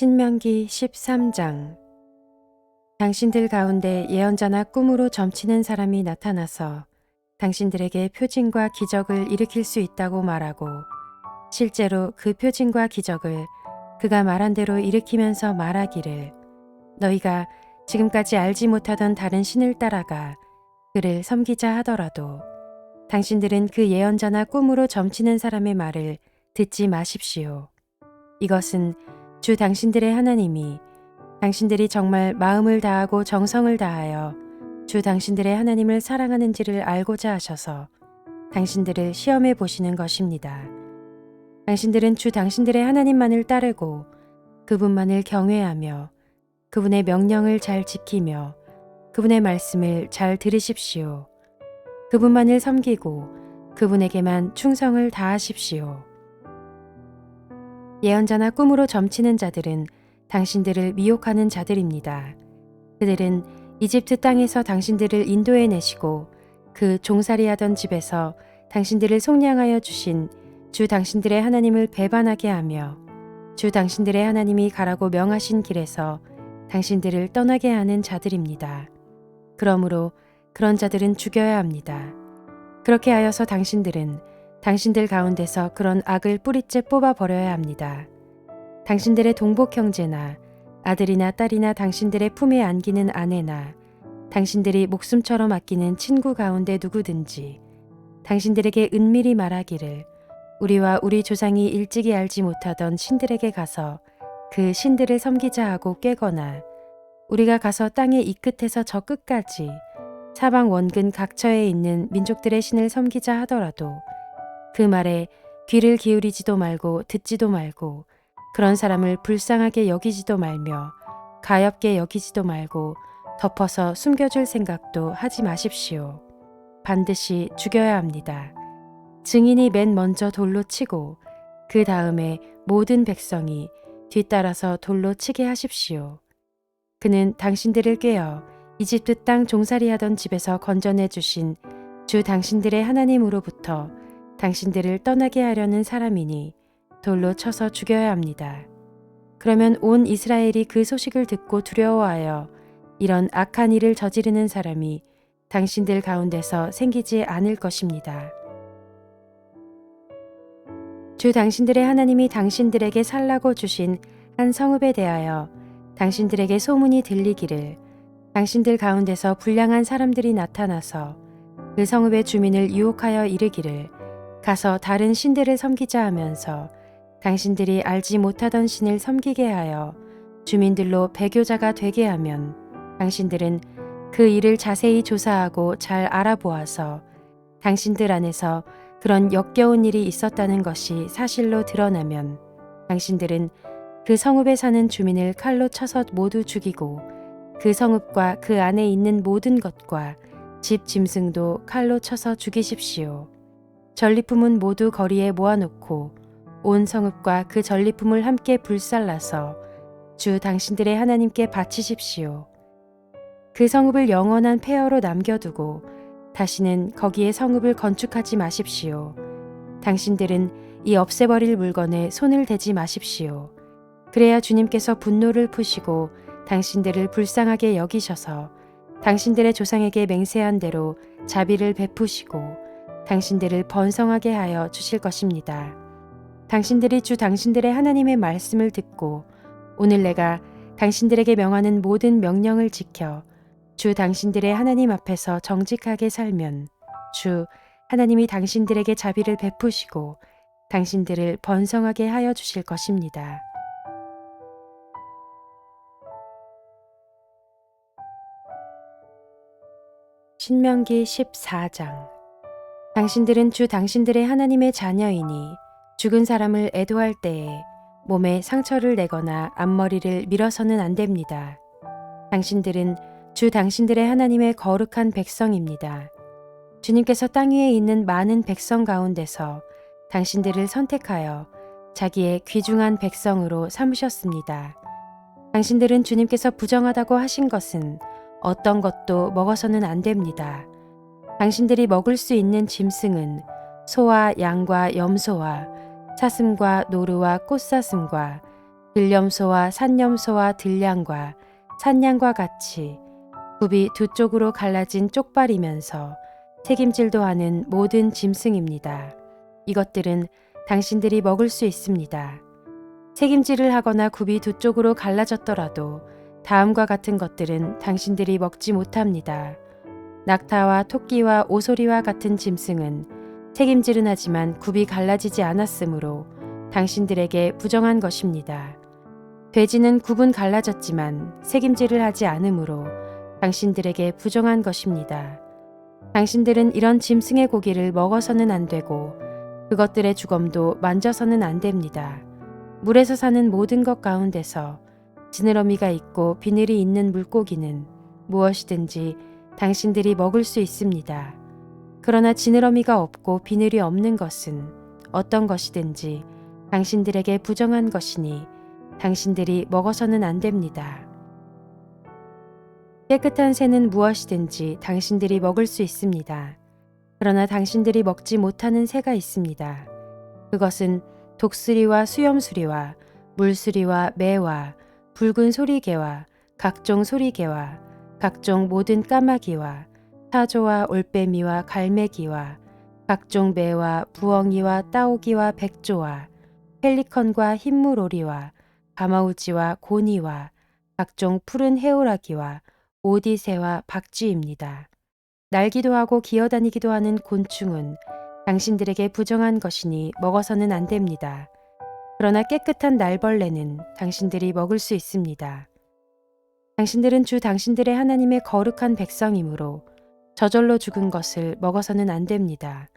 신명기 13장. 당신들 가운데 예언자나 꿈으로 점치는 사람이 나타나서 당신들에게 표징과 기적을 일으킬 수 있다고 말하고 실제로 그 표징과 기적을 그가 말한 대로 일으키면서 말하기를 너희가 지금까지 알지 못하던 다른 신을 따라가 그를 섬기자 하더라도 당신들은 그 예언자나 꿈으로 점치는 사람의 말을 듣지 마십시오. 이것은 주 당신들의 하나님이 당신들이 정말 마음을 다하고 정성을 다하여 주 당신들의 하나님을 사랑하는지를 알고자 하셔서 당신들을 시험해 보시는 것입니다. 당신들은 주 당신들의 하나님만을 따르고 그분만을 경외하며 그분의 명령을 잘 지키며 그분의 말씀을 잘 들으십시오. 그분만을 섬기고 그분에게만 충성을 다하십시오. 예언자나 꿈으로 점치는 자들은 당신들을 미혹하는 자들입니다. 그들은 이집트 땅에서 당신들을 인도해 내시고 그 종살이하던 집에서 당신들을 속량하여 주신 주 당신들의 하나님을 배반하게 하며 주 당신들의 하나님이 가라고 명하신 길에서 당신들을 떠나게 하는 자들입니다. 그러므로 그런 자들은 죽여야 합니다. 그렇게 하여서 당신들은 당신들 가운데서 그런 악을 뿌리째 뽑아버려야 합니다. 당신들의 동복 형제나 아들이나 딸이나 당신들의 품에 안기는 아내나 당신들이 목숨처럼 아끼는 친구 가운데 누구든지 당신들에게 은밀히 말하기를 우리와 우리 조상이 일찍이 알지 못하던 신들에게 가서 그 신들을 섬기자 하고 꾀거나 우리가 가서 땅의 이 끝에서 저 끝까지 사방 원근 각처에 있는 민족들의 신을 섬기자 하더라도 그 말에 귀를 기울이지도 말고 듣지도 말고 그런 사람을 불쌍하게 여기지도 말며 가엾게 여기지도 말고 덮어서 숨겨줄 생각도 하지 마십시오. 반드시 죽여야 합니다. 증인이 맨 먼저 돌로 치고 그 다음에 모든 백성이 뒤따라서 돌로 치게 하십시오. 그는 당신들을 꾀어 이집트 땅 종살이하던 집에서 건져내 주신 주 당신들의 하나님으로부터 당신들을 떠나게 하려는 사람이니 돌로 쳐서 죽여야 합니다. 그러면 온 이스라엘이 그 소식을 듣고 두려워하여 이런 악한 일을 저지르는 사람이 당신들 가운데서 생기지 않을 것입니다. 주 당신들의 하나님이 당신들에게 살라고 주신 한 성읍에 대하여 당신들에게 소문이 들리기를 당신들 가운데서 불량한 사람들이 나타나서 그 성읍의 주민을 유혹하여 이르기를 가서 다른 신들을 섬기자 하면서 당신들이 알지 못하던 신을 섬기게 하여 주민들로 배교자가 되게 하면 당신들은 그 일을 자세히 조사하고 잘 알아보아서 당신들 안에서 그런 역겨운 일이 있었다는 것이 사실로 드러나면 당신들은 그 성읍에 사는 주민을 칼로 쳐서 모두 죽이고 그 성읍과 그 안에 있는 모든 것과 집 짐승도 칼로 쳐서 죽이십시오. 전리품은 모두 거리에 모아놓고 온 성읍과 그 전리품을 함께 불살라서 주 당신들의 하나님께 바치십시오. 그 성읍을 영원한 폐허로 남겨두고 다시는 거기에 성읍을 건축하지 마십시오. 당신들은 이 없애버릴 물건에 손을 대지 마십시오. 그래야 주님께서 분노를 푸시고 당신들을 불쌍하게 여기셔서 당신들의 조상에게 맹세한 대로 자비를 베푸시고 당신들을 번성하게 하여 주실 것입니다. 당신들이 주 당신들의 하나님의 말씀을 듣고 오늘 내가 당신들에게 명하는 모든 명령을 지켜 주 당신들의 하나님 앞에서 정직하게 살면 주 하나님이 당신들에게 자비를 베푸시고 당신들을 번성하게 하여 주실 것입니다. 신명기 14장. 당신들은 주 당신들의 하나님의 자녀이니 죽은 사람을 애도할 때에 몸에 상처를 내거나 앞머리를 밀어서는 안 됩니다. 당신들은 주 당신들의 하나님의 거룩한 백성입니다. 주님께서 땅 위에 있는 많은 백성 가운데서 당신들을 선택하여 자기의 귀중한 백성으로 삼으셨습니다. 당신들은 주님께서 부정하다고 하신 것은 어떤 것도 먹어서는 안 됩니다. 당신들이 먹을 수 있는 짐승은 소와 양과 염소와 사슴과 노루와 꽃사슴과 들염소와 산염소와 들량과 산양과 같이 굽이 두 쪽으로 갈라진 쪽발이면서 책임질도 하는 모든 짐승입니다. 이것들은 당신들이 먹을 수 있습니다. 책임질을 하거나 굽이 두 쪽으로 갈라졌더라도 다음과 같은 것들은 당신들이 먹지 못합니다. 낙타와 토끼와 오소리와 같은 짐승은 책임질은 하지만 굽이 갈라지지 않았으므로 당신들에게 부정한 것입니다. 돼지는 굽은 갈라졌지만 책임질을 하지 않으므로 당신들에게 부정한 것입니다. 당신들은 이런 짐승의 고기를 먹어서는 안 되고 그것들의 주검도 만져서는 안 됩니다. 물에서 사는 모든 것 가운데서 지느러미가 있고 비늘이 있는 물고기는 무엇이든지 당신들이 먹을 수 있습니다. 그러나 지느러미가 없고 비늘이 없는 것은 어떤 것이든지 당신들에게 부정한 것이니 당신들이 먹어서는 안 됩니다. 깨끗한 새는 무엇이든지 당신들이 먹을 수 있습니다. 그러나 당신들이 먹지 못하는 새가 있습니다. 그것은 독수리와 수염수리와 물수리와 매와 붉은 소리개와 각종 소리개와 각종 모든 까마귀와 사조와 올빼미와 갈매기와 각종 매와 부엉이와 따오기와 백조와 펠리컨과 흰물오리와 가마우지와 고니와 각종 푸른 해오라기와 오디새와 박쥐입니다. 날기도 하고 기어다니기도 하는 곤충은 당신들에게 부정한 것이니 먹어서는 안 됩니다. 그러나 깨끗한 날벌레는 당신들이 먹을 수 있습니다. 당신들은 주 당신들의 하나님의 거룩한 백성이므로 저절로 죽은 것을 먹어서는 안 됩니다.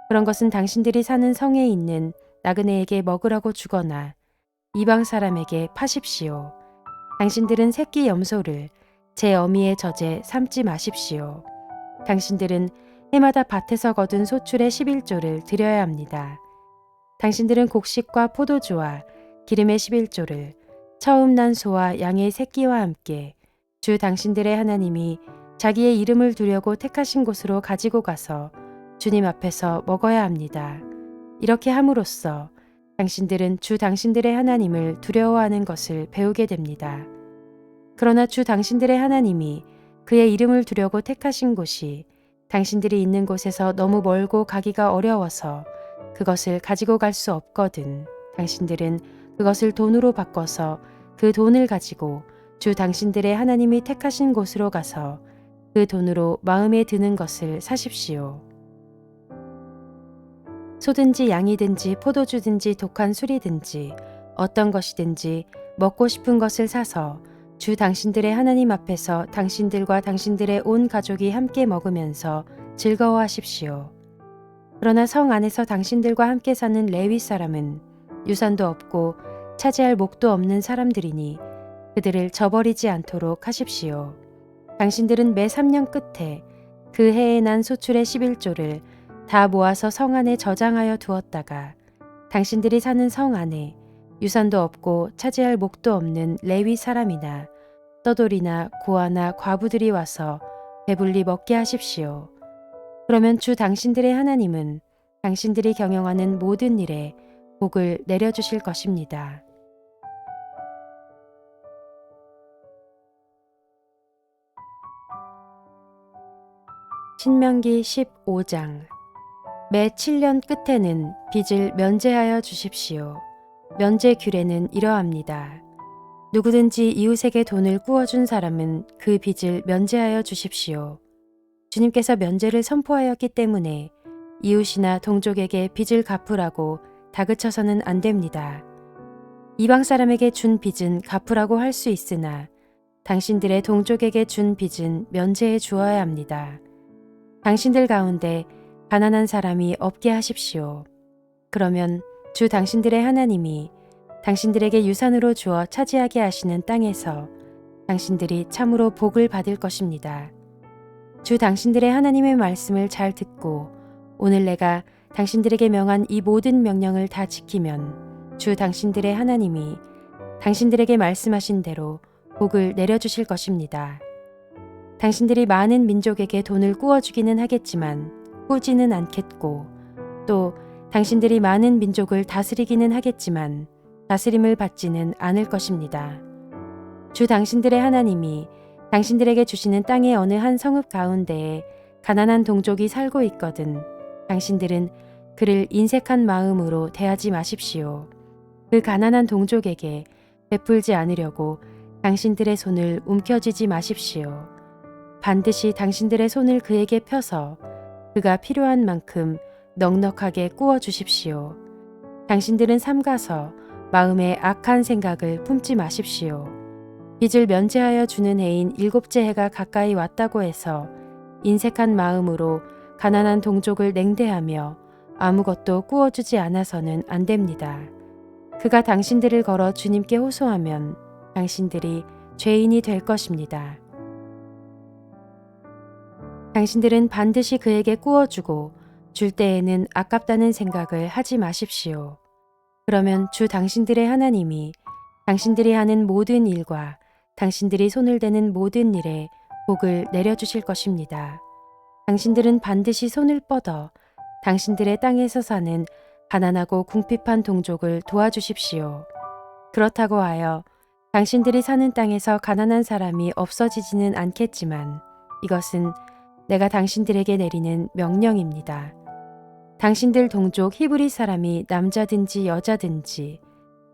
그런 것은 당신들이 사는 성에 있는 나그네에게 먹으라고 주거나 이방 사람에게 파십시오. 당신들은 새끼 염소를 제 어미의 젖에 삶지 마십시오. 당신들은 해마다 밭에서 거둔 소출의 11조를 드려야 합니다. 당신들은 곡식과 포도주와 기름의 11조를 처음 난 소와 양의 새끼와 함께 주 당신들의 하나님이 자기의 이름을 두려고 택하신 곳으로 가지고 가서 주님 앞에서 먹어야 합니다. 이렇게 함으로써 당신들은 주 당신들의 하나님을 두려워하는 것을 배우게 됩니다. 그러나 주 당신들의 하나님이 그의 이름을 두려고 택하신 곳이 당신들이 있는 곳에서 너무 멀고 가기가 어려워서 그것을 가지고 갈 수 없거든 당신들은 그것을 돈으로 바꿔서 그 돈을 가지고 주 당신들의 하나님이 택하신 곳으로 가서 그 돈으로 마음에 드는 것을 사십시오. 소든지 양이든지 포도주든지 독한 술이든지 어떤 것이든지 먹고 싶은 것을 사서 주 당신들의 하나님 앞에서 당신들과 당신들의 온 가족이 함께 먹으면서 즐거워하십시오. 그러나 성 안에서 당신들과 함께 사는 레위 사람은 유산도 없고 차지할 목도 없는 사람들이니 그들을 저버리지 않도록 하십시오. 당신들은 매 3년 끝에 그 해에 난 소출의 11조를 다 모아서 성 안에 저장하여 두었다가 당신들이 사는 성 안에 유산도 없고 차지할 목도 없는 레위 사람이나 떠돌이나 고아나 과부들이 와서 배불리 먹게 하십시오. 그러면 주 당신들의 하나님은 당신들이 경영하는 모든 일에 복을 내려주실 것입니다. 신명기 15장 매 7년 끝에는 빚을 면제하여 주십시오. 면제 규례는 이러합니다. 누구든지 이웃에게 돈을 꾸어준 사람은 그 빚을 면제하여 주십시오. 주님께서 면제를 선포하였기 때문에 이웃이나 동족에게 빚을 갚으라고 다그쳐서는 안 됩니다. 이방 사람에게 준 빚은 갚으라고 할 수 있으나 당신들의 동족에게 준 빚은 면제해 주어야 합니다. 당신들 가운데 가난한 사람이 없게 하십시오. 그러면 주 당신들의 하나님이 당신들에게 유산으로 주어 차지하게 하시는 땅에서 당신들이 참으로 복을 받을 것입니다. 주 당신들의 하나님의 말씀을 잘 듣고 오늘 내가 당신들에게 명한 이 모든 명령을 다 지키면 주 당신들의 하나님이 당신들에게 말씀하신 대로 복을 내려주실 것입니다. 당신들이 많은 민족에게 돈을 꾸어주기는 하겠지만 꾸지는 않겠고 또 당신들이 많은 민족을 다스리기는 하겠지만 다스림을 받지는 않을 것입니다. 주 당신들의 하나님이 당신들에게 주시는 땅의 어느 한 성읍 가운데에 가난한 동족이 살고 있거든 당신들은 그를 인색한 마음으로 대하지 마십시오. 그 가난한 동족에게 베풀지 않으려고 당신들의 손을 움켜쥐지 마십시오. 반드시 당신들의 손을 그에게 펴서 그가 필요한 만큼 넉넉하게 꾸어 주십시오. 당신들은 삼가서 마음에 악한 생각을 품지 마십시오. 빚을 면제하여 주는 해인 일곱째 해가 가까이 왔다고 해서 인색한 마음으로 가난한 동족을 냉대하며 아무것도 꾸어주지 않아서는 안 됩니다. 그가 당신들을 걸어 주님께 호소하면 당신들이 죄인이 될 것입니다. 당신들은 반드시 그에게 꾸어주고 줄 때에는 아깝다는 생각을 하지 마십시오. 그러면 주 당신들의 하나님이 당신들이 하는 모든 일과 당신들이 손을 대는 모든 일에 복을 내려주실 것입니다. 당신들은 반드시 손을 뻗어 당신들의 땅에서 사는 가난하고 궁핍한 동족을 도와주십시오. 그렇다고 하여 당신들이 사는 땅에서 가난한 사람이 없어지지는 않겠지만 이것은 내가 당신들에게 내리는 명령입니다. 당신들 동족 히브리 사람이 남자든지 여자든지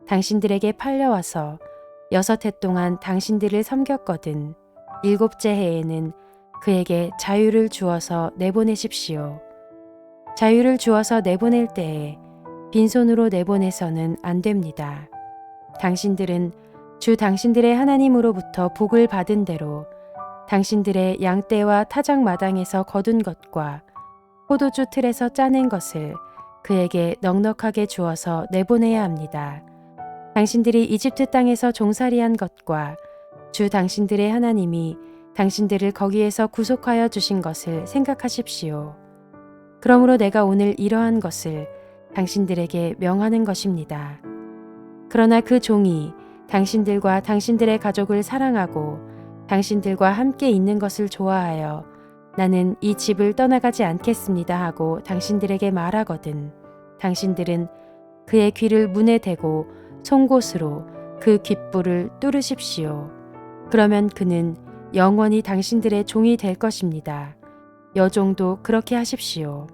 당신들에게 팔려와서 6해 동안 당신들을 섬겼거든 7째 해에는 그에게 자유를 주어서 내보내십시오. 자유를 주어서 내보낼 때에 빈손으로 내보내서는 안 됩니다. 당신들은 주 당신들의 하나님으로부터 복을 받은 대로 당신들의 양떼와 타작마당에서 거둔 것과 포도주 틀에서 짜낸 것을 그에게 넉넉하게 주어서 내보내야 합니다. 당신들이 이집트 땅에서 종살이한 것과 주 당신들의 하나님이 당신들을 거기에서 구속하여 주신 것을 생각하십시오. 그러므로 내가 오늘 이러한 것을 당신들에게 명하는 것입니다. 그러나 그 종이 당신들과 당신들의 가족을 사랑하고 당신들과 함께 있는 것을 좋아하여 나는 이 집을 떠나가지 않겠습니다 하고 당신들에게 말하거든 당신들은 그의 귀를 문에 대고 송곳으로 그 귓불을 뚫으십시오. 그러면 그는 영원히 당신들의 종이 될 것입니다. 여종도 그렇게 하십시오.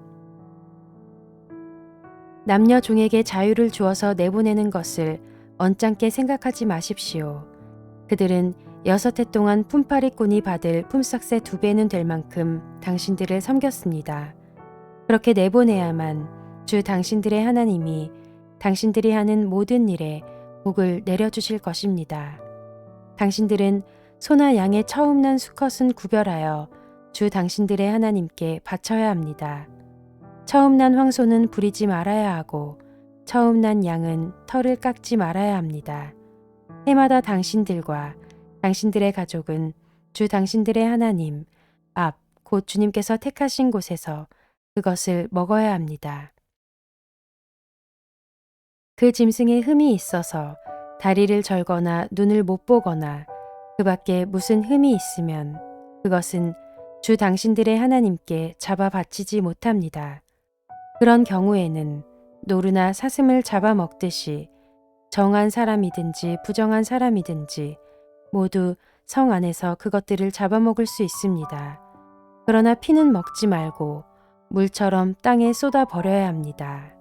남녀 종에게 자유를 주어서 내보내는 것을 언짢게 생각하지 마십시오. 그들은 6해 동안 품팔이꾼이 받을 품삯의 2배는 될 만큼 당신들을 섬겼습니다. 그렇게 내보내야만 주 당신들의 하나님이 당신들이 하는 모든 일에 복을 내려주실 것입니다. 당신들은 소나 양의 처음 난 수컷은 구별하여 주 당신들의 하나님께 바쳐야 합니다. 처음 난 황소는 부리지 말아야 하고 처음 난 양은 털을 깎지 말아야 합니다. 해마다 당신들과 당신들의 가족은 주 당신들의 하나님 앞 곧 주님께서 택하신 곳에서 그것을 먹어야 합니다. 그 짐승에 흠이 있어서 다리를 절거나 눈을 못 보거나 그 밖에 무슨 흠이 있으면 그것은 주 당신들의 하나님께 잡아 바치지 못합니다. 그런 경우에는 노루나 사슴을 잡아먹듯이 정한 사람이든지 부정한 사람이든지 모두 성 안에서 그것들을 잡아먹을 수 있습니다. 그러나 피는 먹지 말고 물처럼 땅에 쏟아 버려야 합니다.